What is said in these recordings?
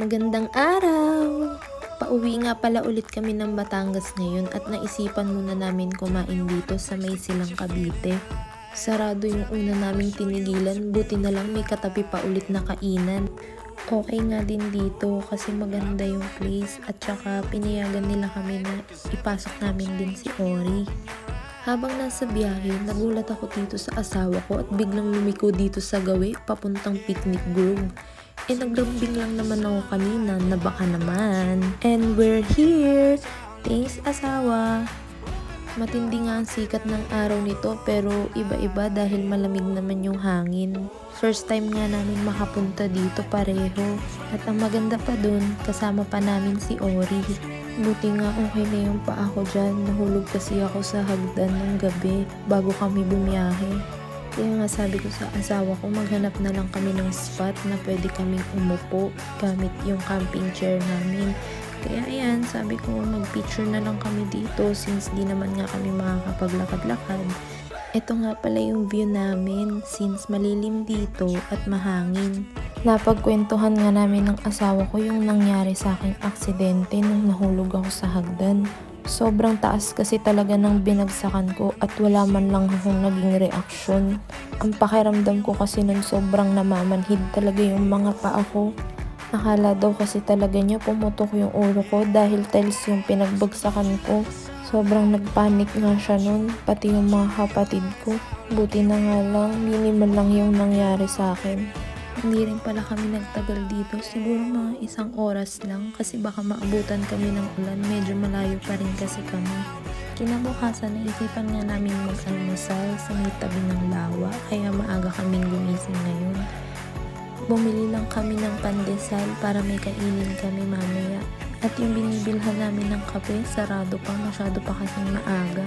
Magandang araw! Pauwi nga pala ulit kami ng Batangas ngayon at naisipan muna namin kumain dito sa may Silang Cavite. Sarado yung una naming tinigilan, buti na lang may katabi pa ulit na kainan. Okay nga din dito kasi maganda yung place at saka pinayagan nila kami na ipasok namin din si Ori. Habang nasa biyahe, nagulat ako dito sa asawa ko at biglang lumiko dito sa gawi papuntang picnic grove. Naglambing lang naman ako kanina na baka naman. And we're here! Thanks asawa! Matindi nga ang sikat ng araw nito pero iba-iba dahil malamig naman yung hangin. First time nga namin makapunta dito pareho. At ang maganda pa dun, kasama pa namin si Ori. Buti nga okay na yung paa ko dyan. Nahulog kasi ako sa hagdan ng gabi bago kami bumiyahe. Kaya nga sabi ko sa asawa ko maghanap na lang kami ng spot na pwede kaming umupo gamit yung camping chair namin. Kaya ayan, sabi ko mag-picture na lang kami dito since di naman nga kami makakapaglakad-lakad. Ito nga pala yung view namin since malilim dito at mahangin. Napagkwentuhan nga namin ng asawa ko yung nangyari sa aking aksidente nung nahulog ako sa hagdan. Sobrang taas kasi talaga ng binagsakan ko at wala man lang akong naging reaksyon. Ang pakiramdam ko kasi nun sobrang namamanhid talaga yung mga paa ko. Akala daw kasi talaga niya pumutok yung ulo ko dahil tiles yung pinagbagsakan ko. Sobrang nagpanik nga siya nun, pati yung mga kapatid ko. Buti na nga lang, minimal lang yung nangyari sa akin. Hindi rin pala kami nagtagal dito, siguro mga 1 oras lang kasi baka maabutan kami ng ulan, medyo malayo pa rin kasi kami. Kinabukasan, naisipan nga namin mag-almusal sa may tabi ng lawa, kaya maaga kaming gumising ngayon. Bumili lang kami ng pandesal para may kainin kami mamaya. At yung binibilhan namin ng kape, sarado pa, masyado pa kasing maaga.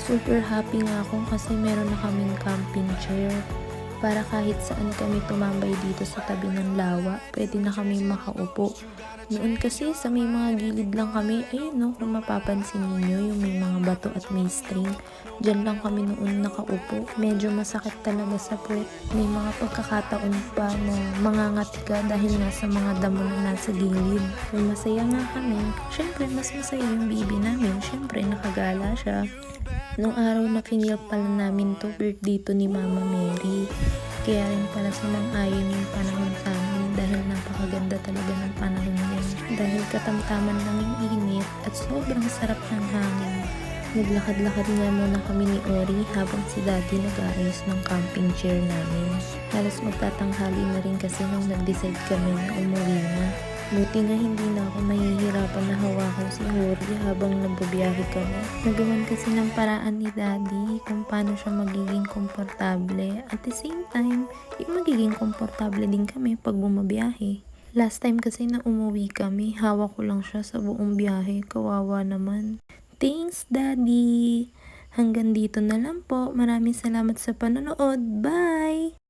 Super happy nga ako kasi meron na kaming camping chair. Para kahit saan kami tumambay dito sa tabi ng lawa, pwede na kami makaupo. Noon kasi sa may mga gilid lang kami, ayun no, kung mapapansin ninyo yung may mga bato at may string. Diyan lang kami noon nakaupo. Medyo masakit talaga sa puwet. May mga pagkakataon pa na mangangati ka dahil nga sa mga damo na nasa gilid. Kung masaya nga kami, syempre mas masaya yung bibi namin. Syempre nakagala siya. Nung araw na finil pala namin to, birthday to ni Mama Mary. Kaya rin pala sumang-ayon yung panahon sa amin dahil napakaganda talaga ng panahon niya. Dahil katamtaman lang yung init at sobrang sarap ng hangin. Naglakad-lakad nga muna kami ni Ori habang si Daddy nag-aayos ng camping chair namin. Halos magtatanghali na rin kasi nung nag-decide kami na umuwi na. Buti nga hindi na ako mahihirapan na hawakan si Ori habang nagbabiyahe kami. Nagawan kasi ng paraan ni Daddy kung paano siya magiging komportable. At the same time, yung magiging komportable din kami pag bumabiyahe. Last time kasi na umuwi kami, hawak ko lang siya sa buong biyahe. Kawawa naman. Thanks, Daddy! Hanggang dito na lang po. Maraming salamat sa panonood. Bye!